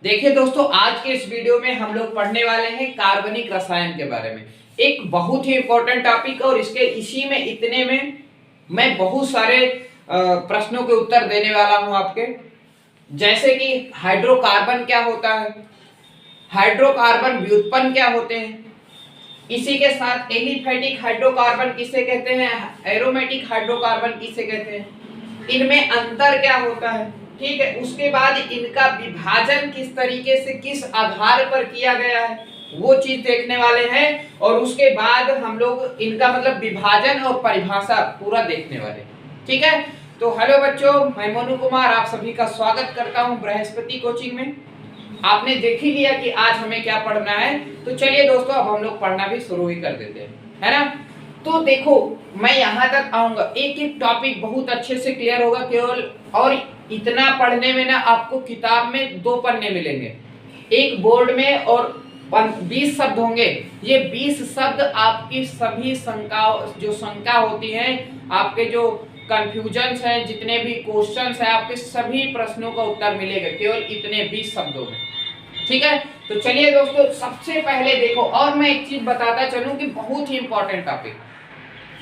देखिए दोस्तों, आज के इस वीडियो में हम लोग पढ़ने वाले हैं कार्बनिक रसायन के बारे में। एक बहुत ही इंपॉर्टेंट टॉपिक और इसी में इतने में मैं बहुत सारे प्रश्नों के उत्तर देने वाला हूं आपके। जैसे कि हाइड्रोकार्बन क्या होता है, हाइड्रोकार्बन व्युत्पन्न क्या होते हैं, इसी के साथ एलिफैटिक हाइड्रोकार्बन किसे कहते हैं, एरोमेटिक हाइड्रोकार्बन किसे कहते हैं, इनमें अंतर क्या होता है। ठीक है, उसके बाद इनका विभाजन किस तरीके से किस आधार पर किया गया है वो चीज देखने वाले हैं। और उसके बाद हम लोग इनका मतलब विभाजन और परिभाषा पूरा देखने वाले हैं। ठीक है, तो हेलो बच्चों, मैं मोनू कुमार आप सभी का स्वागत करता हूं बृहस्पति कोचिंग में। आपने देख ही लिया कि आज हमें क्या पढ़ना है, तो चलिए दोस्तों अब हम लोग पढ़ना भी शुरू ही कर देते हैं, है ना। तो देखो, मैं यहाँ तक आऊंगा, एक एक टॉपिक बहुत अच्छे से क्लियर होगा केवल। और इतना पढ़ने में ना आपको किताब में 2 पन्ने मिलेंगे, एक बोर्ड में, और 20 शब्द होंगे। ये 20 शब्द आपकी सभी शंका होती है, आपके जो कंफ्यूजन है, जितने भी क्वेश्चंस है, आपके सभी प्रश्नों का उत्तर मिलेगा केवल इतने 20 शब्दों में। ठीक है, तो चलिए दोस्तों, सबसे पहले देखो, और मैं एक चीज बताता चलूं कि बहुत ही इंपॉर्टेंट टॉपिक,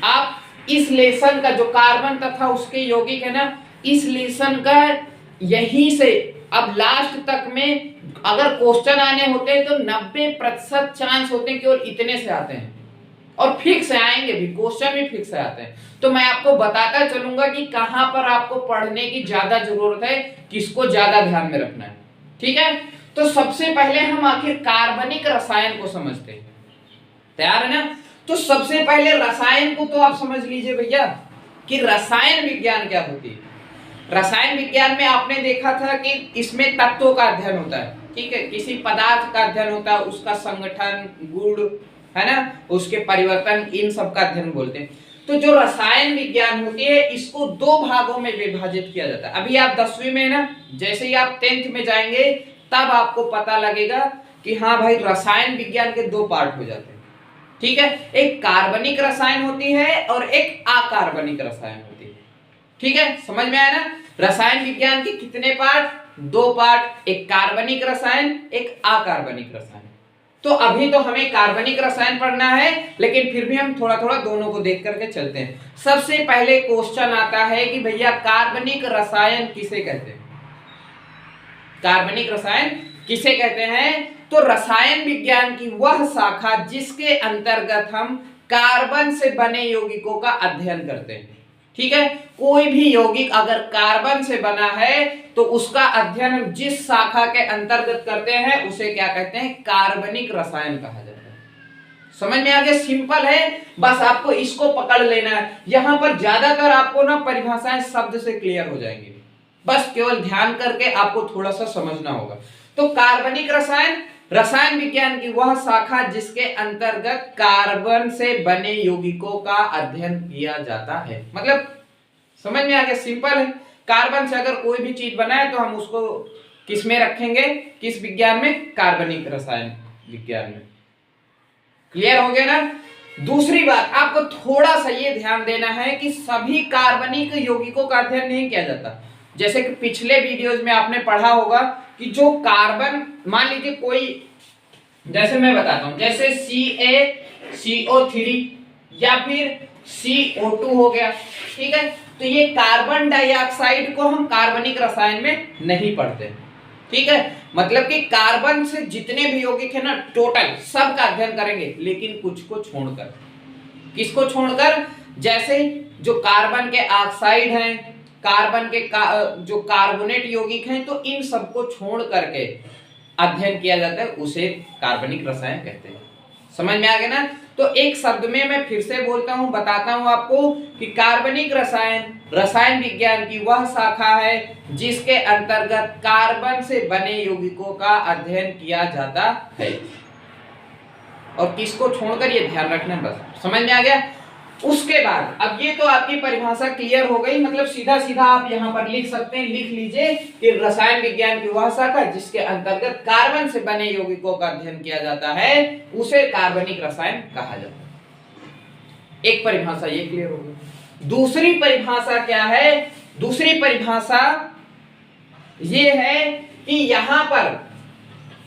आप इस लेसन का जो कार्बन तथा उसके यौगिक है ना, इस लेसन का यहीं से अब लास्ट तक में अगर क्वेश्चन आने होते हैं तो 90% चांस होते हैं केवल इतने से आते हैं, और फिक्स आएंगे भी, क्वेश्चन भी फिक्स आते हैं। तो मैं आपको बताता चलूंगा कि कहां पर आपको पढ़ने की ज्यादा जरूरत है, किसको ज्यादा ध्यान में रखना है। ठीक है, तो सबसे पहले हम आखिर कार्बनिक रसायन को समझते हैं। तैयार है ना। तो सबसे पहले रसायन को तो आप समझ लीजिए भैया कि रसायन विज्ञान क्या होती है। रसायन विज्ञान में आपने देखा था कि इसमें तत्वों का अध्ययन होता है। ठीक है, किसी पदार्थ का अध्ययन होता है, उसका संगठन, गुण, है ना, उसके परिवर्तन, इन सब का अध्ययन बोलते हैं। तो जो रसायन विज्ञान होती है इसको 2 भागों में विभाजित किया जाता है। अभी आप 10वीं में ना, जैसे ही आप 10th में जाएंगे तब आपको पता लगेगा कि हाँ भाई, रसायन विज्ञान के 2 पार्ट हो जाते हैं। ठीक है, एक कार्बनिक रसायन होती है और एक अकार्बनिक रसायन होती है। ठीक है, समझ में आया ना। रसायन विज्ञान के कितने पार्ट, 2 पार्ट, एक कार्बनिक रसायन, एक अकार्बनिक रसायन। तो अभी तो हमें कार्बनिक रसायन पढ़ना है, लेकिन फिर भी हम थोड़ा थोड़ा दोनों को देख करके चलते हैं। सबसे पहले क्वेश्चन आता है कि भैया कार्बनिक रसायन किसे कहते हैं, कार्बनिक रसायन किसे कहते हैं। तो रसायन विज्ञान की वह शाखा जिसके अंतर्गत हम कार्बन से बने यौगिकों का अध्ययन करते हैं। ठीक है, कोई भी यौगिक अगर कार्बन से बना है तो उसका अध्ययन हम जिस शाखा के अंतर्गत करते हैं उसे क्या कहते हैं, कार्बनिक रसायन कहा जाता है। समझ में आ गया, सिंपल है, बस आपको इसको पकड़ लेना है। यहां पर ज्यादातर आपको ना परिभाषाएं शब्द से क्लियर हो जाएंगी, बस केवल ध्यान करके आपको थोड़ा सा समझना होगा। तो कार्बनिक रसायन, रसायन विज्ञान की वह शाखा जिसके अंतर्गत कार्बन से बने यौगिकों का अध्ययन किया जाता है। मतलब समझ में आ गया, सिंपल है। कार्बन से अगर कोई भी चीज बना है तो हम उसको किस में रखेंगे, किस विज्ञान में, कार्बनिक रसायन विज्ञान में। क्लियर हो गया ना। दूसरी बात, आपको थोड़ा सा ये ध्यान देना है कि सभी कार्बनिक यौगिकों का अध्ययन नहीं किया जाता। जैसे कि पिछले वीडियोस में आपने पढ़ा होगा कि जो कार्बन, मान लीजिए कोई, जैसे मैं बताता हूं, जैसे CaCO3 या फिर CO2 हो गया। ठीक है, तो ये कार्बन डाइऑक्साइड को हम कार्बनिक रसायन में नहीं पढ़ते। ठीक है, मतलब कि कार्बन से जितने भी यौगिक है ना, टोटल सब का अध्ययन करेंगे, लेकिन कुछ को छोड़कर। किसको छोड़कर, जैसे जो कार्बन के ऑक्साइड हैं, कार्बन के जो कार्बोनेट यौगिक हैं, तो इन सबको छोड़ करके अध्ययन किया जाता है, उसे कार्बनिक रसायन कहते हैं। समझ में आ गया ना। तो एक शब्द में मैं फिर से बोलता हूं, बताता हूं आपको कि कार्बनिक रसायन रसायन विज्ञान की वह शाखा है जिसके अंतर्गत कार्बन से बने यौगिकों का अध्ययन किया जाता है। और किसको छोड़कर, ये ध्यान रखना बस। समझ में आ गया। उसके बाद अब ये तो आपकी परिभाषा क्लियर हो गई, मतलब सीधा सीधा आप यहाँ पर लिख सकते हैं, लिख लीजिए कि रसायन विज्ञान की वह शाखा जिसके अंतर्गत कार्बन से बने यौगिकों का अध्ययन किया जाता है उसे कार्बनिक रसायन कहा जाता है। एक परिभाषा ये क्लियर हो गई। दूसरी परिभाषा क्या है, दूसरी परिभाषा ये है कि यहाँ पर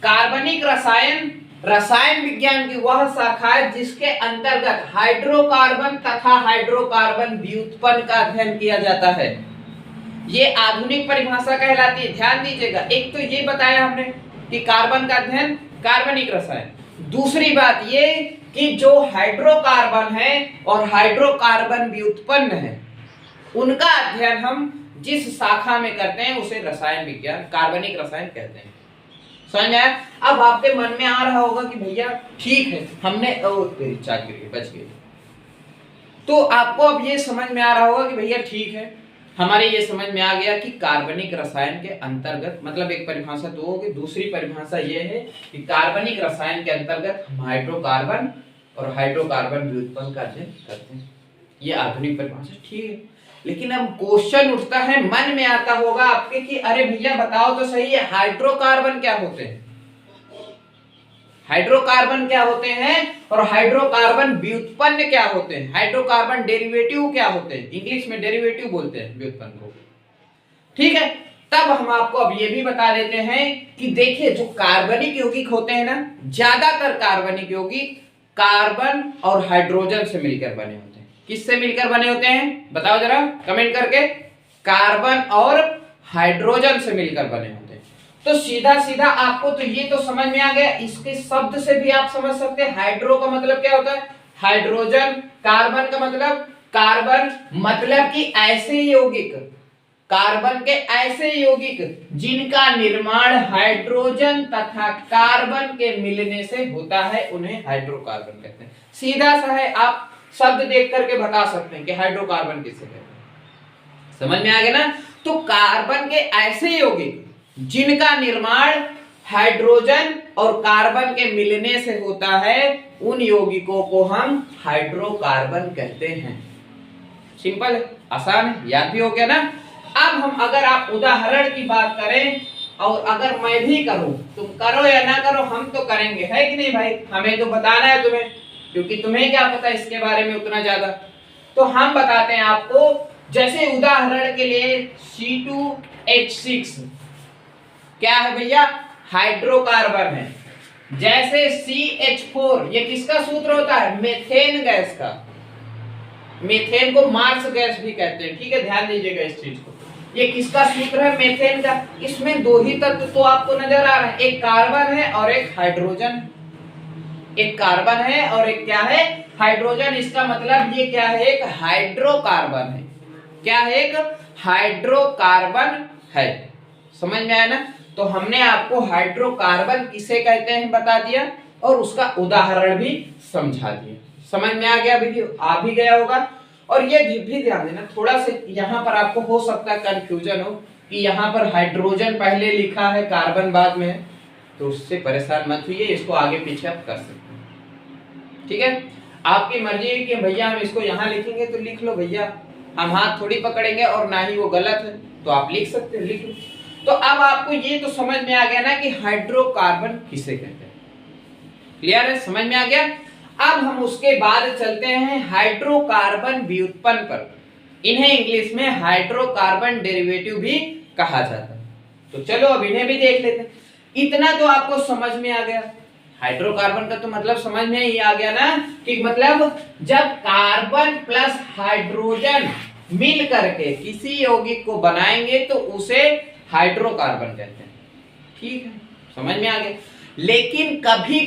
कार्बनिक रसायन रसायन विज्ञान की वह शाखा है जिसके अंतर्गत हाइड्रोकार्बन तथा हाइड्रोकार्बन व्युत्पन्न का अध्ययन किया जाता है। ये आधुनिक परिभाषा कहलाती है। ध्यान दीजिएगा, एक तो ये बताया हमने कि कार्बन का अध्ययन कार्बनिक रसायन, दूसरी बात ये कि जो हाइड्रोकार्बन है और हाइड्रोकार्बन व्युत्पन्न है उनका अध्ययन हम जिस शाखा में करते हैं उसे रसायन विज्ञान कार्बनिक रसायन कहते हैं। समझ में आया? अब आपके मन में आ रहा होगा कि भैया ठीक है, हमने तेरी चाकरी बच गई, तो आपको अब ये समझ में आ रहा होगा कि भैया ठीक है, हमारे ये समझ में आ गया कि कार्बनिक रसायन के अंतर्गत, मतलब एक परिभाषा तो होगी, दूसरी परिभाषा ये है कि कार्बनिक रसायन के अंतर्गत हम हाइड्रोकार्बन और हाइड्रोकार्बन व्युत्पन्न का अध्ययन करते हैं। ये आधुनिक परिभाषा ठीक है। लेकिन अब क्वेश्चन उठता है, मन में आता होगा आपके कि अरे भैया बताओ तो सही है, हाइड्रोकार्बन क्या होते हैं, हाइड्रोकार्बन क्या होते हैं और हाइड्रोकार्बन व्युत्पन्न क्या होते हैं, हाइड्रोकार्बन डेरिवेटिव क्या होते हैं, इंग्लिश में डेरिवेटिव बोलते हैं व्युत्पन्न को। ठीक है, तब हम आपको अब ये भी बता देते हैं कि देखिए जो कार्बनिक यौगिक होते हैं ना, ज्यादातर कार्बनिक यौगिक कार्बन और हाइड्रोजन से मिलकर बने होते हैं। किससे मिलकर बने होते हैं बताओ जरा कमेंट करके। कार्बन और हाइड्रोजन से मिलकर बने होते हैं। तो सीधा सीधा आपको तो ये तो समझ में आ गया, इसके शब्द से भी आप समझ सकते हैं हाइड्रो का मतलब क्या होता है हाइड्रोजन, कार्बन का मतलब कार्बन, मतलब कि ऐसे यौगिक, कार्बन के ऐसे यौगिक जिनका निर्माण हाइड्रोजन तथा कार्बन के मिलने से होता है उन्हें हाइड्रोकार्बन कहते हैं। सीधा सा है, आप शब्द देख करके बता सकते हैं कि हाइड्रोकार्बन किसे कहते हैं। समझ में आ गया ना? तो कार्बन के ऐसे यौगिक जिनका निर्माण हाइड्रोजन और कार्बन के मिलने से होता है उन यौगिकों को हम हाइड्रोकार्बन कहते हैं। सिंपल है, आसान है, याद भी हो गया ना। अब हम अगर आप उदाहरण की बात करें और अगर मैं भी करूं, तुम करो या ना करो हम तो करेंगे, है कि नहीं भाई? हमें तो बताना है तुम्हें, क्योंकि तुम्हें क्या पता इसके बारे में उतना ज्यादा। तो हम बताते हैं आपको, जैसे उदाहरण के लिए C2H6 क्या है भैया? हाइड्रोकार्बन है। जैसे CH4 ये किसका सूत्र होता है? मेथेन गैस का। मेथेन को मार्स गैस भी कहते हैं, ठीक है, ध्यान दीजिएगा इस चीज को। ये किसका सूत्र है? मेथेन का। इसमें दो ही तत्व तो आपको नजर आ रहा है, एक कार्बन है और एक हाइड्रोजन। एक कार्बन है और एक क्या है? हाइड्रोजन। इसका मतलब ये क्या है? एक हाइड्रोकार्बन है। क्या है? एक हाइड्रोकार्बन है। समझ में आया ना? तो हमने आपको हाइड्रोकार्बन किसे कहते हैं बता दिया और उसका उदाहरण भी समझा दिया। समझ में आ गया? वीडियो आ भी गया होगा। और ये भी ध्यान देना, थोड़ा सा यहाँ पर आपको हो सकता है कंफ्यूजन हो कि यहाँ पर हाइड्रोजन पहले लिखा है कार्बन बाद में है, तो उससे परेशान मत होइए, इसको आगे पीछे आप कर सकते हैं। ठीक है, आपकी मर्जी है कि भैया हम इसको यहाँ लिखेंगे तो लिख लो भैया, हम हाथ थोड़ी पकड़ेंगे, और ना ही वो गलत है तो आप लिख सकते हैं, लिख लो। तो अब आपको ये तो समझ में आ गया ना कि हाइड्रोकार्बन किसे कहते हैं। क्लियर है? समझ में आ गया। अब हम उसके बाद चलते हैं हाइड्रोकार्बन व्युत्पन्न पर। इन्हें इंग्लिश में हाइड्रोकार्बन डेरिवेटिव भी कहा जाता है। तो चलो अब इन्हें भी देख लेते हैं। इतना तो आपको समझ में आ गया, हाइड्रोकार्बन का तो मतलब समझ में ही आ गया ना कि मतलब जब कार्बन प्लस हाइड्रोजन मिल करके किसी यौगिक को बनाएंगे तो उसे हाइड्रोकार्बन कहते हैं। ठीक है, समझ में आ गया। लेकिन कभी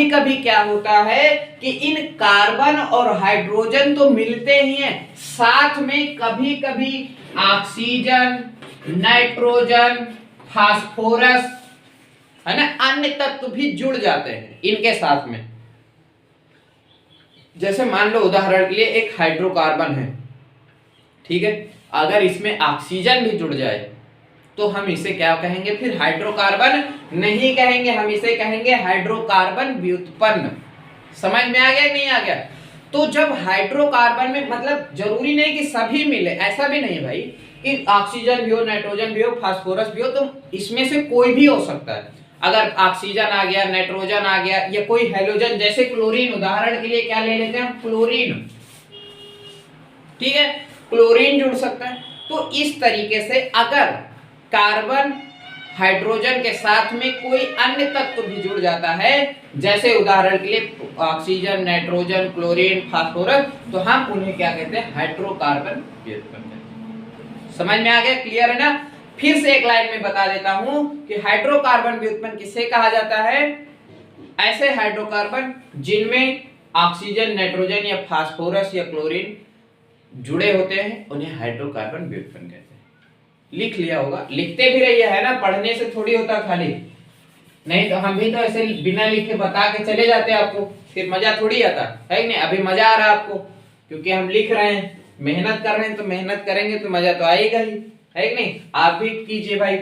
कभी क्या होता है कि इन कार्बन और हाइड्रोजन तो मिलते ही हैं, साथ में कभी कभी ऑक्सीजन, नाइट्रोजन, फास्फोरस, है ना, अन्य तत्व भी जुड़ जाते हैं इनके साथ में। जैसे मान लो उदाहरण के लिए एक हाइड्रोकार्बन है, ठीक है, अगर इसमें ऑक्सीजन भी जुड़ जाए तो हम इसे क्या कहेंगे? फिर हाइड्रोकार्बन नहीं कहेंगे, हम इसे कहेंगे हाइड्रोकार्बन व्युत्पन्न। समझ में आ गया नहीं आ गया? तो जब हाइड्रोकार्बन में मतलब जरूरी नहीं कि सभी मिले, ऐसा भी नहीं भाई कि ऑक्सीजन भी हो, नाइट्रोजन भी हो, फास्फोरस भी हो, तो इसमें से कोई भी हो सकता है। अगर ऑक्सीजन आ गया, नाइट्रोजन आ गया, या कोई हेलोजन, जैसे क्लोरीन, उदाहरण के लिए क्या ले लेते हैं? क्लोरीन। ठीक है, क्लोरीन जुड़ सकता है। तो इस तरीके से अगर कार्बन, हाइड्रोजन के साथ में कोई अन्य तत्व भी जुड़ जाता है, जैसे उदाहरण के लिए ऑक्सीजन, नाइट्रोजन, क्लोरीन, फास्फोरस, तो हम उन्हें क्या कहते हैं? हाइड्रोकार्बन व्युत्पन्न कहते हैं। समझ में आ गया? क्लियर है ना? फिर से एक लाइन में बता देता हूं कि हाइड्रोकार्बन व्युत्पन्न किसे कहा जाता है? ऐसे हाइड्रोकार्बन जिनमें ऑक्सीजन, नाइट्रोजन या फास्फोरस या क्लोरीन जुड़े होते हैं, उन्हें हाइड्रोकार्बन व्युत्पन्न कहते हैं। लिख लिया होगा, लिखते भी रहिए, है ना? पढ़ने से थोड़ी होता खाली, नहीं तो हम भी तो ऐसे बिना लिखे बता के चले जाते हैं आपको, फिर मजा थोड़ी आता है कि नहीं? अभी मजा आ रहा है आपको क्योंकि हम लिख रहे हैं, मेहनत कर रहे हैं, तो मेहनत करेंगे तो मजा तो आएगा ही, है कि नहीं? आप भी कीजिए भाई।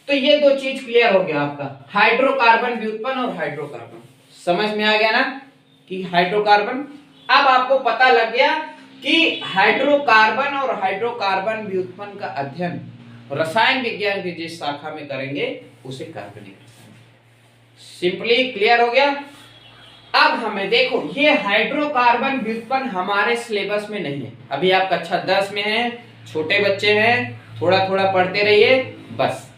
तो ये दो चीज क्लियर हो गया आपका, हाइड्रोकार्बन व्युत्पन्न और हाइड्रोकार्बन। समझ में आ गया ना कि हाइड्रोकार्बन। अब आपको पता लग गया कि हाइड्रोकार्बन और हाइड्रोकार्बन व्युत्पन्न का अध्ययन रसायन विज्ञान की जिस शाखा में करेंगे उसे कार्बनिक रसायन। सिंपली क्लियर हो गया। अब हमें देखो, ये हाइड्रोकार्बन व्युत्पन्न हमारे सिलेबस में नहीं है, अभी आप कक्षा 10 में हैं, छोटे बच्चे हैं, थोड़ा थोड़ा पढ़ते रहिए बस।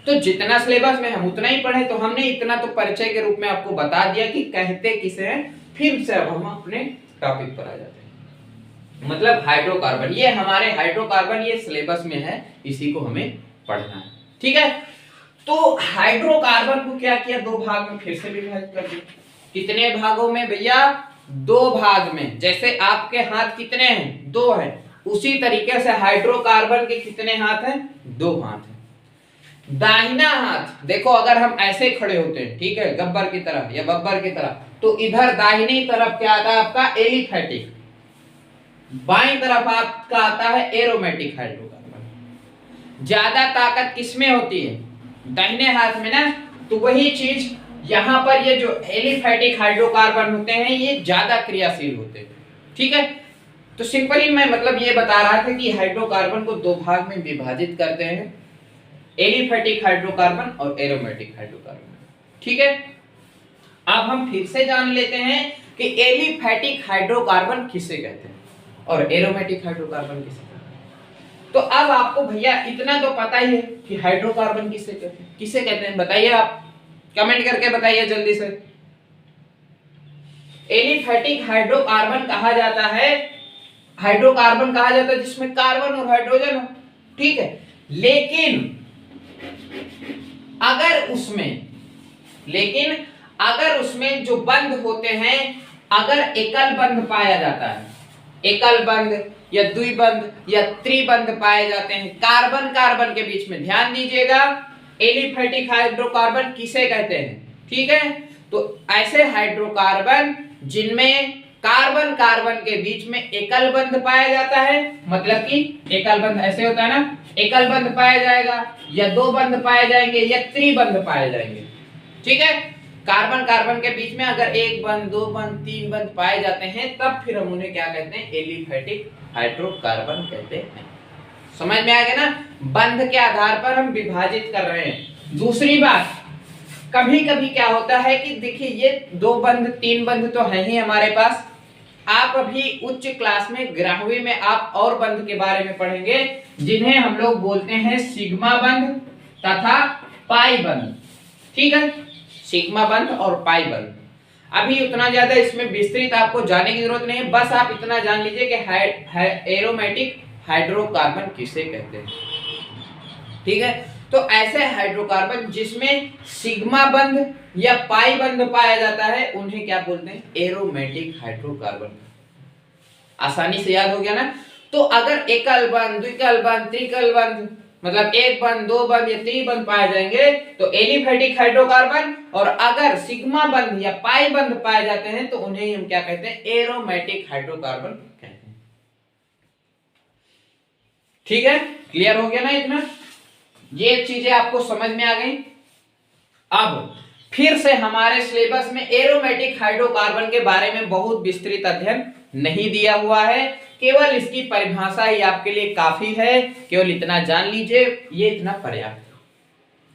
तो जितना सिलेबस में हम उतना ही पढ़े, तो हमने इतना तो परिचय के रूप में आपको बता दिया कि कहते किसे हैं। फिर से अब हम अपने टॉपिक पर आ जाते हैं। मतलब हाइड्रोकार्बन, ये हमारे हाइड्रोकार्बन ये सिलेबस में है, इसी को हमें पढ़ना है, ठीक है? तो हाइड्रोकार्बन को क्या किया? दो भाग में फिर से विभाजित कर दिया। कितने भागों में भैया? दो भाग में। जैसे आपके हाथ कितने हैं? दो हैं, उसी तरीके से हाइड्रोकार्बन के कितने हाथ हैं? दो हाथ हैं। दाहिना हाथ देखो, अगर हम ऐसे खड़े होते हैं, ठीक है, गब्बर की तरह या बब्बर की तरह, तो इधर दाहिनी तरफ क्या आता है आपका? एलिफैटिक। बाईं तरफ आपका आता है एरोमेटिक हाइड्रोकार्बन। ज्यादा ताकत किसमें होती है? दाहिने हाथ में ना। तो वही चीज यहां पर, ये जो एलिफैटिक हाइड्रोकार्बन होते हैं ये ज्यादा क्रियाशील होते हैं, ठीक है? तो सिंपली मैं मतलब ये बता रहा था कि हाइड्रोकार्बन को दो भाग में विभाजित करते हैं, एलिफैटिक हाइड्रोकार्बन और एरोमेटिक हाइड्रोकार्बन, ठीक है? अब हम फिर से जान लेते हैं कि एलिफैटिक हाइड्रोकार्बन किसे कहते हैं और एरोमेटिक हाइड्रोकार्बन किसे कहते हैं। तो अब आपको भैया इतना तो पता ही है कि हाइड्रोकार्बन किसे कहते हैं। किसे कहते हैं बताइए, आप कमेंट करके बताइए जल्दी से। एलिफैटिक हाइड्रोकार्बन कहा जाता है, हाइड्रोकार्बन कहा जाता है जिसमें कार्बन और हाइड्रोजन हो, ठीक है? लेकिन अगर उसमें जो बंध होते हैं, अगर एकल बंध पाया जाता है, एकल बंध या द्विबंध या त्रिबंध पाए जाते हैं कार्बन कार्बन के बीच में, ध्यान दीजिएगा, एलिफैटिक हाइड्रोकार्बन किसे कहते हैं, ठीक है? तो ऐसे हाइड्रोकार्बन जिनमें कार्बन कार्बन के बीच में एकल बंध पाया जाता है, मतलब कि एकल बंध ऐसे होता है ना, एकल बंध पाया जाएगा या दो बंध पाए जाएंगे या त्रिबंध पाए जाएंगे, ठीक है? कार्बन कार्बन के बीच में अगर एक बंध, दो बंध, तीन बंध पाए जाते हैं, तब फिर हम उन्हें क्या कहते हैं? एलिफैटिक हाइड्रोकार्बन कहते हैं। समझ में आ गया ना? बंध के आधार पर हम विभाजित कर रहे हैं। दूसरी बात, कभी कभी क्या होता है कि देखिए, ये दो बंध तीन बंध तो है ही हमारे पास, आप अभी उच्च क्लास में 11वीं में आप और बंध के बारे में पढ़ेंगे जिन्हें हम लोग बोलते हैं सिग्मा बंध तथा पाई बंध, ठीक है? सिग्मा बंध और पाई बंध। अभी उतना ज्यादा इसमें विस्तृत आपको जाने की जरूरत नहीं है, बस आप इतना जान लीजिए कि एरोमेटिक हाइड्रोकार्बन किसे कहते हैं, ठीक है? तो ऐसे हाइड्रोकार्बन जिसमें सिग्मा बंध या पाई बंध पाया जाता है उन्हें क्या बोलते हैं? Aromatic hydrocarbon. आसानी से याद हो गया ना? तो अगर एकल बंध, द्विकल बंध, त्रिकल बंध, मतलब एक बंध, दो बंध या त्रिबंध पाए जाएंगे तो एलिफैटिक हाइड्रोकार्बन, और अगर सिग्मा बंध या पाई बंध पाए जाते हैं तो उन्हें हम क्या कहते हैं? एरोमेटिक हाइड्रोकार्बन कहते हैं, ठीक है? क्लियर हो गया ना इतना? ये चीजें आपको समझ में आ गई। अब फिर से हमारे सिलेबस में एरोमेटिक हाइड्रोकार्बन के बारे में बहुत विस्तृत अध्ययन नहीं दिया हुआ है, केवल इसकी परिभाषा ही आपके लिए काफी है, केवल इतना जान लीजिए, ये इतना पर्याप्त है,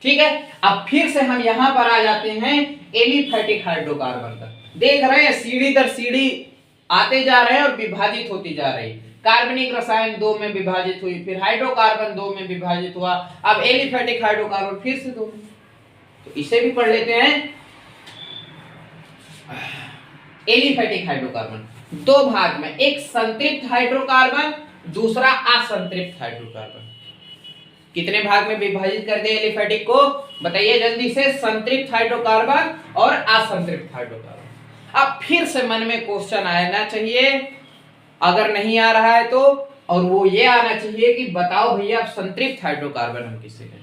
ठीक है? अब फिर से हम यहां पर आ जाते हैं एलिफैटिक हाइड्रोकार्बन का। देख रहे हैं सीढ़ी दर सीढ़ी आते जा रहे हैं और विभाजित होती जा रही है। कार्बनिक रसायन दो में विभाजित हुई, फिर हाइड्रोकार्बन दो में विभाजित हुआ, अब एलिफेटिक हाइड्रोकार्बन फिर से दो में। तो इसे भी पढ़ लेते हैं। एलिफेटिक हाइड्रोकार्बन दो भाग में, एक संतृप्त हाइड्रोकार्बन, दूसरा असंतृप्त हाइड्रोकार्बन। कितने भाग में विभाजित कर दिया एलिफेटिक को, बताइए जल्दी से। संतृप्त हाइड्रोकार्बन और असंतृप्त हाइड्रोकार्बन। अब फिर से मन में क्वेश्चन आना चाहिए, अगर नहीं आ रहा है तो, और वो ये आना चाहिए कि बताओ भैया संतृप्त हाइड्रोकार्बन हम किसे कहते हैं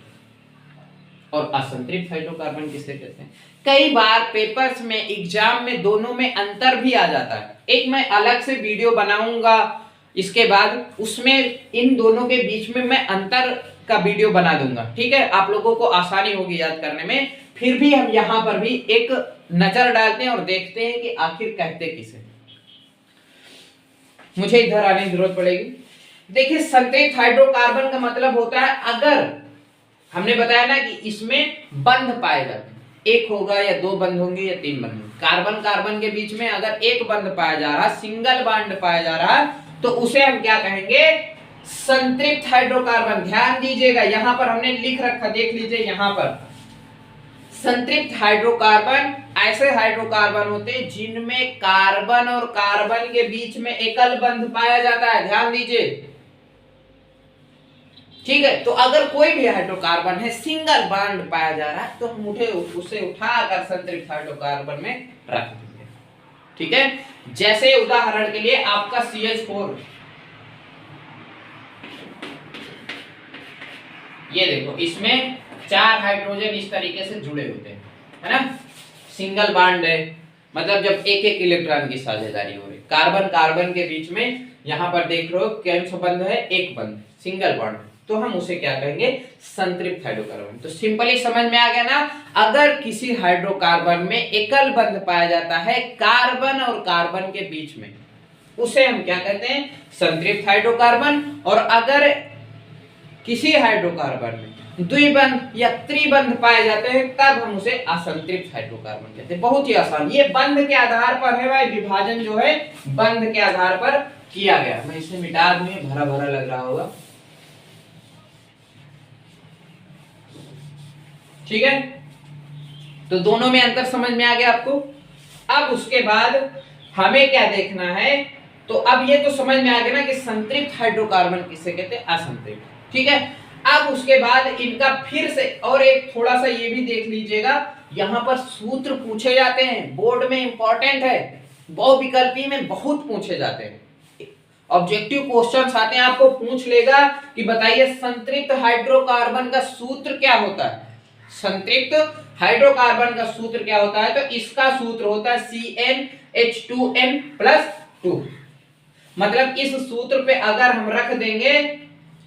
और असंतृप्त हाइड्रोकार्बन किसे कहते हैं। कई बार पेपर्स में, एग्जाम में दोनों में अंतर भी आ जाता है। एक मैं अलग से वीडियो बनाऊंगा इसके बाद, उसमें इन दोनों के बीच में मैं अंतर का वीडियो बना दूंगा, ठीक है, आप लोगों को आसानी होगी याद करने में। फिर भी हम यहां पर भी एक नजर डालते हैं और देखते हैं कि आखिर कहते किसे। मुझे इधर आने की जरूरत पड़ेगी। देखिए संतृप्त हाइड्रोकार्बन का मतलब होता है, अगर हमने बताया ना कि इसमें बंध पाए जाते हैं, एक होगा या दो बंध होंगे या तीन बंध होंगे। कार्बन कार्बन के बीच में अगर एक बंध पाया जा रहा, सिंगल बॉन्ड पाया जा रहा, तो उसे हम क्या कहेंगे, संतृप्त हाइड्रोकार्बन। ध्यान दीजिएगा यहां पर हमने लिख रखा, देख लीजिए यहां पर, संतृप्त हाइड्रोकार्बन ऐसे हाइड्रोकार्बन होते हैं जिनमें कार्बन और कार्बन के बीच में एकल बंध पाया जाता है। ध्यान दीजिए, ठीक है। तो अगर कोई भी हाइड्रोकार्बन है सिंगल बॉन्ड पाया जा रहा है, तो हम उसे उठाकर संतृप्त हाइड्रोकार्बन में रख देंगे, ठीक है। जैसे उदाहरण के लिए आपका CH4, ये देखो इसमें 4 हाइड्रोजन इस तरीके से जुड़े होते हैं, है ना, सिंगल बॉन्ड है, मतलब जब एक एक इलेक्ट्रॉन की साझेदारी हो रही। कार्बन कार्बन के बीच में यहां पर देख रहे हो कौन सा बंध है, एक बंध, सिंगल बॉन्ड, तो हम उसे क्या कहेंगे, संतृप्त हाइड्रोकार्बन। तो सिंपली समझ में आ गया ना, अगर किसी हाइड्रोकार्बन में एकल बंध पाया जाता है कार्बन और कार्बन के बीच में, उसे हम क्या कहते हैं, संतृप्त हाइड्रोकार्बन। और अगर किसी हाइड्रोकार्बन में द्विबंध या त्रिबंध पाए जाते हैं, तब हम उसे असंतृप्त हाइड्रोकार्बन कहते हैं। बहुत ही आसान, ये बंध के आधार पर है भाई, विभाजन जो है बंध के आधार पर किया गया। मैं इसे मिटा दूं, भरा भरा लग रहा होगा, ठीक है। तो दोनों में अंतर समझ में आ गया आपको। अब उसके बाद हमें क्या देखना है, तो अब ये तो समझ में आ गया ना कि संतृप्त हाइड्रोकार्बन किसे कहते हैं, असंतृप्त, ठीक है। अब उसके बाद इनका फिर से और एक थोड़ा सा ये भी देख लीजिएगा, यहां पर सूत्र पूछे जाते हैं, बोर्ड में इंपॉर्टेंट है, बहुविकल्पी में बहुत पूछे जाते हैं। ऑब्जेक्टिव क्वेश्चंस आते हैं, आपको पूछ लेगा कि बताइए संतृप्त हाइड्रोकार्बन का सूत्र क्या होता है। संतृप्त हाइड्रोकार्बन का सूत्र क्या होता है, तो इसका सूत्र होता है CnH2n+2। मतलब इस सूत्र पे अगर हम रख देंगे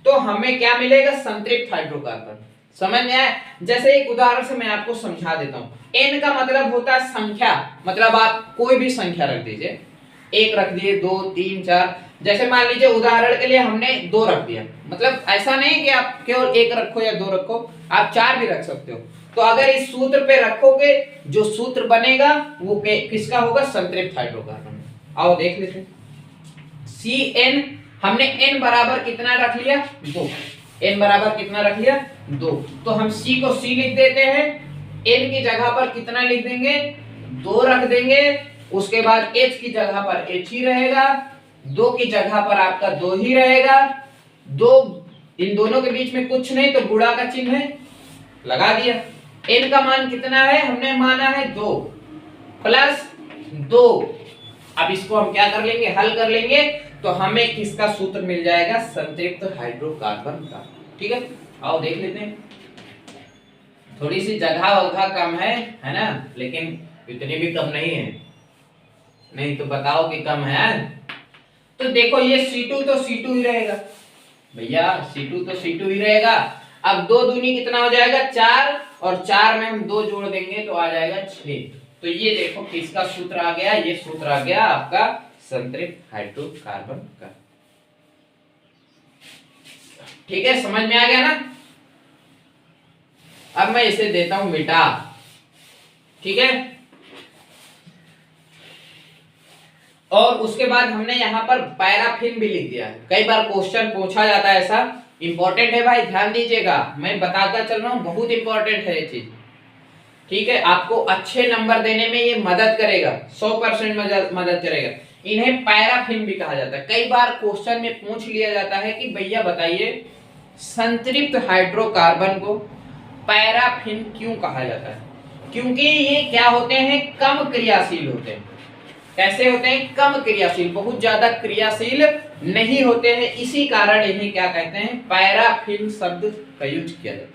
तो हमें क्या मिलेगा, संतृप्त हाइड्रोकार्बन। समझ में आया। जैसे एक उदाहरण से मैं आपको समझा देता हूं। n का मतलब होता है संख्या, मतलब आप कोई भी संख्या रख दीजिए, एक रख दिए, 2 3 4, जैसे मान लीजिए उदाहरण के लिए हमने 2 रख दिया, मतलब ऐसा नहीं कि आप केवल 1 रखो या 2 रखो, आप 4 भी रख सकते हो। तो अगर इस सूत्र पे रखोगे, जो सूत्र बनेगा वो किसका होगा, संतृप्त हाइड्रोकार्बन। आओ देख लेते हैं। Cn, हमने n बराबर कितना रख लिया, 2, n बराबर कितना रख लिया, 2, तो हम C को C लिख देते हैं, n की जगह पर कितना लिख देंगे, 2 रख देंगे, उसके बाद H की जगह पर H ही रहेगा, 2 की जगह पर आपका 2 ही रहेगा, 2, इन दोनों के बीच में कुछ नहीं तो गुणा का चिन्ह है, लगा दिया। n का मान कितना है, हमने माना है 2 प्लस 2। अब इसको हम क्या कर लेंगे, हल कर लेंगे, तो हमें किसका सूत्र मिल जाएगा, संतृप्त हाइड्रोकार्बन का, ठीक है। आओ देख लेते हैं। थोड़ी सी जगह कम है ना, लेकिन इतनी भी कम नहीं है, नहीं तो बताओ कि कम है। तो देखो ये C2 तो C2 ही रहेगा भैया, C2 तो C2 ही रहेगा। अब 2 दूनी कितना हो जाएगा, 4, और 4 में हम 2 जोड़ देंगे तो आ जाएगा 6। तो ये देखो किसका सूत्र आ गया, ये सूत्र आ गया आपका संतृप्त हाइड्रोकार्बन का, ठीक है, समझ में आ गया ना। अब मैं इसे देता हूं मिटा, ठीक है। और उसके बाद हमने यहाँ पर पैराफिन भी लिख दिया है। कई बार क्वेश्चन पूछा जाता है, ऐसा इंपॉर्टेंट है भाई, ध्यान दीजिएगा, मैं बताता चल रहा हूँ, बहुत इंपॉर्टेंट है ये चीज। ठीक है, आपको अच्छे नंबर देने में ये मदद करेगा, 100% मदद करेगा। इन्हें पैराफिन भी कहा जाता है। कई बार क्वेश्चन में पूछ लिया जाता है कि भैया बताइए संतृप्त हाइड्रोकार्बन को पैराफिन क्यों कहा जाता है? क्योंकि ये क्या होते हैं, कम क्रियाशील होते हैं। कैसे होते हैं? कम क्रियाशील, बहुत ज्यादा क्रियाशील नहीं होते हैं, इसी कारण इन्हें क्या कहते हैं, पैराफिन शब्द का यूज किया जाता है।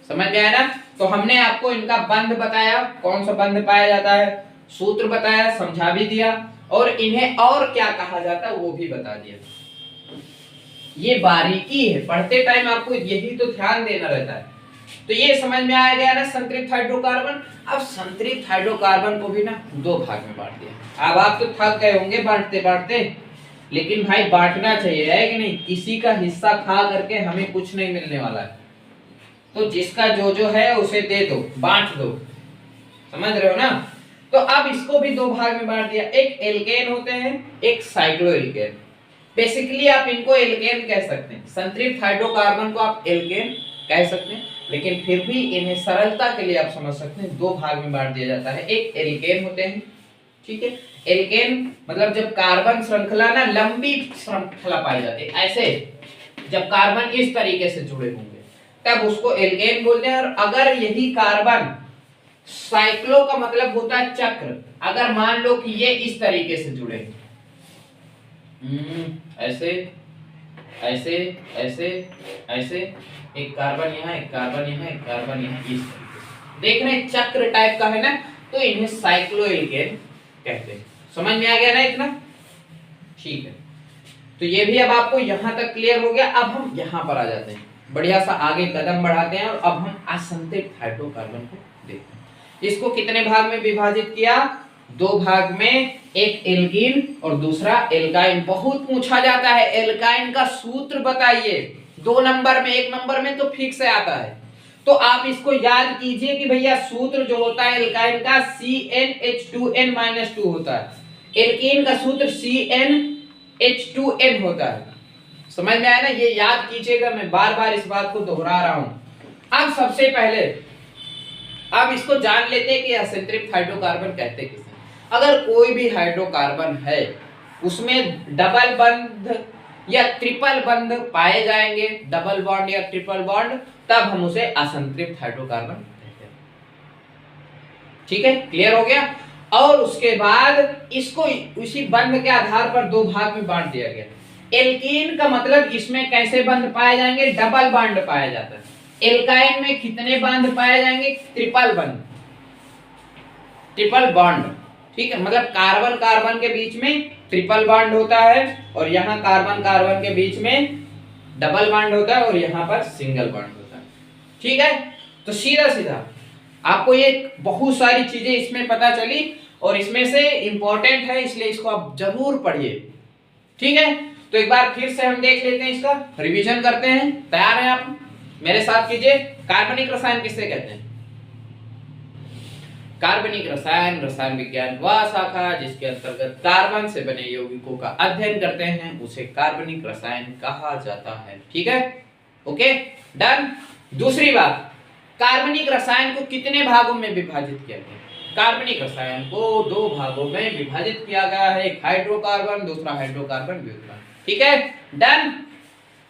समझ में आया ना? तो हमने आपको इनका बंध बताया, कौन सा बंध पाया जाता है, सूत्र बताया, समझा भी दिया, और इन्हें और क्या कहा जाता है वो भी बता दिया। ये बारीकी है, पढ़ते टाइम आपको यही तो ध्यान देना रहता है। तो ये समझ में आ गया ना संतृप्त हाइड्रोकार्बन। अब संतृप्त हाइड्रोकार्बन को भी ना दो भाग में बांट दिया। अब आप तो थक गए होंगे बांटते बांटते, लेकिन भाई बांटना चाहिए, है कि नहीं? किसी का हिस्सा खा करके हमें कुछ नहीं मिलने वाला है, तो जिसका जो है उसे दे दो, बांट दो। समझ रहे हो ना? तो अब इसको भी दो भाग में बांट दिया, एक एल्केन होते हैं, एक साइक्लोएल्केन। बेसिकली आप इनको एल्केन कह सकते हैं, संतृप्त हाइड्रोकार्बन को आप एल्केन कह सकते हैं, लेकिन फिर भी इन्हें सरलता के लिए आप समझ सकते हैं दो भाग में बांट दिया जाता है। एक एल्केन होते हैं, ठीक है, एल्केन मतलब जब कार्बन श्रृंखला ना लंबी श्रृंखला पाई जाती है, ऐसे जब कार्बन इस तरीके से जुड़े होंगे तब उसको एल्केन बोलते हैं। और अगर यही कार्बन, साइक्लो का मतलब होता है चक्र, अगर मान लो कि ये इस तरीके से जुड़े, ऐसे ऐसे ऐसे ऐसे, एक कार्बन यहाँ, एक कार्बन यहाँ, एक कार्बन यहाँ, इस तरीके से देख रहे हैं, चक्र टाइप का है ना, तो इन्हें साइक्लोएल्केन कहते हैं। समझ में आ गया ना इतना? ठीक है, तो ये भी अब आपको यहां तक क्लियर हो गया। अब हम यहां पर आ जाते हैं, बढ़िया सा आगे कदम बढ़ाते हैं, और अब हम असंतृप्त हाइड्रोकार्बन को देखते हैं। इसको कितने भाग में विभाजित किया? दो भाग में, एक एल्कीन और दूसरा एल्काइन। बहुत पूछा जाता है एल्काइन का सूत्र बताइए, 2 नंबर में, 1 नंबर में तो फिक्स आता है, तो आप इसको याद कीजिए कि भैया सूत्र जो होता है एल्काइन का CnH2n-2 होता है, एल्कीन का सूत्र CnH2n होता है। समझ में आया ना? ये याद कीजिएगा, मैं बार बार इस बात को दोहरा रहा हूं। अब सबसे पहले अब इसको जान लेते हैं कि असंतृप्त हाइड्रोकार्बन कहते किसे। अगर कोई भी हाइड्रोकार्बन है उसमें डबल बंध या ट्रिपल बंध पाए जाएंगे, डबल बॉन्ड या ट्रिपल बॉन्ड, तब हम उसे असंतृप्त हाइड्रोकार्बन कहते हैं। ठीक है, क्लियर हो गया? और उसके बाद इसको उसी बंध के आधार पर दो भाग में बांट दिया गया। एल्कीन का मतलब इसमें कैसे बंध पाए जाएंगे? डबल बॉन्ड पाया जाता है। एल्काइन में कितने बंध पाए जाएंगे? ट्रिपल बंध, ट्रिपल बॉन्ड। ठीक है, मतलब कार्बन कार्बन के बीच में ट्रिपल बॉन्ड होता है, और यहाँ कार्बन कार्बन के बीच में डबल बॉन्ड होता है, और यहाँ पर सिंगल बॉन्ड होता है। ठीक है, तो सीधा सीधा आपको ये बहुत सारी चीजें इसमें पता चली, और इसमें से इंपॉर्टेंट है, इसलिए इसको आप जरूर पढ़िए। ठीक है, तो एक बार फिर से हम देख लेते हैं, इसका रिवीजन करते हैं। तैयार हैं आप? मेरे साथ कीजिए। कार्बनिक रसायन किसे कहते हैं? कार्बनिक रसायन रसायन विज्ञान वह शाखा जिसके अंतर्गत कार्बन से बने यौगिकों का अध्ययन करते हैं उसे कार्बनिक रसायन कहा जाता है। ठीक है, ओके, डन। दूसरी बात, कार्बनिक रसायन को कितने भागों में विभाजित किया गया? कार्बनिक रसायन को दो भागों में विभाजित किया गया है, एक हाइड्रोकार्बन, दूसरा हाइड्रोकार्बन व्युत्पन्न। ठीक है, डन।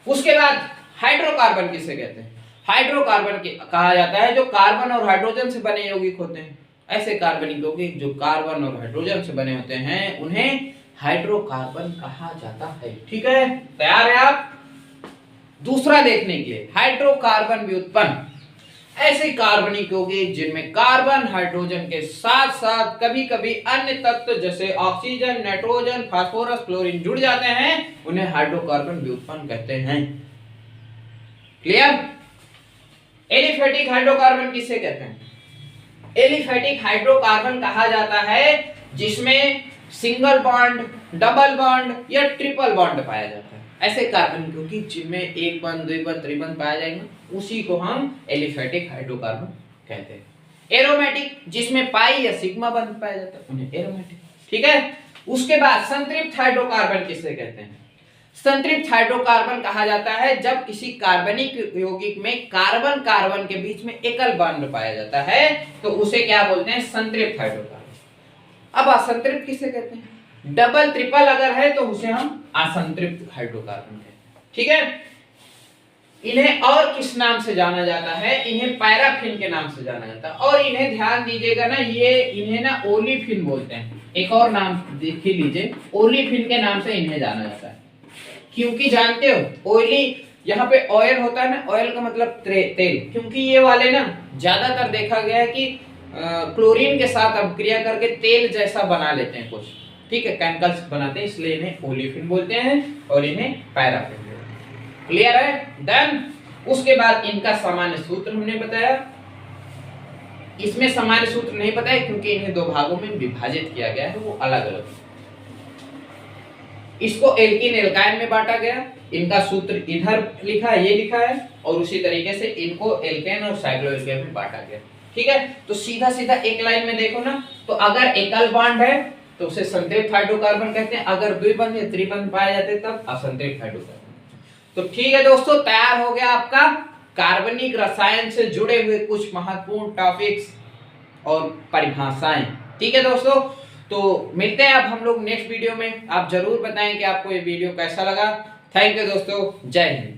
उसके बाद हाइड्रोकार्बन किसे कहते हैं? हाइड्रोकार्बन कहा जाता है जो कार्बन और हाइड्रोजन से बने यौगिक होते हैं। ऐसे कार्बनिक यौगिक जो कार्बन और हाइड्रोजन से बने होते हैं उन्हें हाइड्रोकार्बन कहा जाता है। ठीक है, तैयार है आप? दूसरा देखने के लिए, हाइड्रोकार्बन व्युत्पन्न, ऐसे कार्बनिक यौगिक जिनमें कार्बन हाइड्रोजन के साथ साथ कभी कभी अन्य तत्व जैसे ऑक्सीजन, नाइट्रोजन, फास्फोरस, क्लोरीन जुड़ जाते हैं, उन्हें हाइड्रोकार्बन व्युत्पन्न कहते हैं। क्लियर? एलिफेटिक हाइड्रोकार्बन किसे कहते हैं? एलिफेटिक हाइड्रोकार्बन कहा जाता है जिसमें सिंगल बॉन्ड, डबल बॉन्ड या ट्रिपल बॉन्ड पाया जाता है। ऐसे कार्बन क्योंकि जिनमें एक बंध, द्वि बंध, त्रिबंध पाया जाएंगे, उसी को हम एलिफेटिक हाइड्रोकार्बन कहते हैं। एरोमेटिक जिसमें पाई या सिग्मा बंध पाया जाता है, उन्हें एरोमेटिक। ठीक है, उसके बाद संतृप्त हाइड्रोकार्बन किसे कहते हैं? संतृप्त हाइड्रोकार्बन कहा जाता है जब किसी कार्बनिक यौगिक में कार्बन कार्बन के बीच में एकल बॉन्ड पाया जाता है तो उसे क्या बोलते हैं? संतृप्त हाइड्रोकार्बन। अब असंतृप्त किसे कहते हैं? डबल ट्रिपल अगर है तो उसे हम असंतृप्त हाइड्रोकार्बन कहते हैं। ठीक है, इन्हें और किस नाम से जाना जाता है? इन्हें पैराफिन के नाम से जाना जाता है। और इन्हें ध्यान दीजिएगा ना, ये इन्हें ना ओलिफिन बोलते हैं। एक और नाम देख लीजिए, ओलिफिन के नाम से इन्हें जाना जाता है। क्योंकि जानते हो ऑयली, यहाँ पे ऑयल होता है ना, ऑयल का मतलब तेल। क्योंकि ये वाले ना ज्यादातर देखा गया है कि क्लोरीन के साथ अपक्रिया करके तेल जैसा बना लेते हैं कुछ, ठीक है, केमिकल्स बनाते हैं, इसलिए इन्हें ओलिफिन बोलते हैं और इन्हें पैराफिन बोलते हैं। क्लियर है? डन। उसके बाद इनका सामान्य सूत्र हमने बताया। इसमें सामान्य सूत्र नहीं पता है क्योंकि इन्हें दो भागों में विभाजित किया गया है, वो अलग अलग। इसको एल्कीन एल्काइन में बांटा गया, इनका सूत्र इधर लिखा है, ये लिखा है, और उसी तरीके से इनको एल्केन और साइक्लोएल्केन में बांटा गया। ठीक है, तो सीधा सीधा एक लाइन में देखो ना, तो अगर एकल बॉन्ड है तो उसे संतृप्त हाइड्रोकार्बन कहते हैं, अगर द्विबंध या त्रिबंध पाए जाते हैं तब असंतृप्त हाइड्रोकार्बन। तो ठीक है दोस्तों, तैयार हो गया आपका कार्बनिक रसायन से जुड़े हुए कुछ महत्वपूर्ण टॉपिक्स और परिभाषाएं। ठीक है दोस्तों, तो मिलते हैं अब हम लोग नेक्स्ट वीडियो में। आप जरूर बताएं कि आपको ये वीडियो कैसा लगा। थैंक यू दोस्तों, जय हिंद।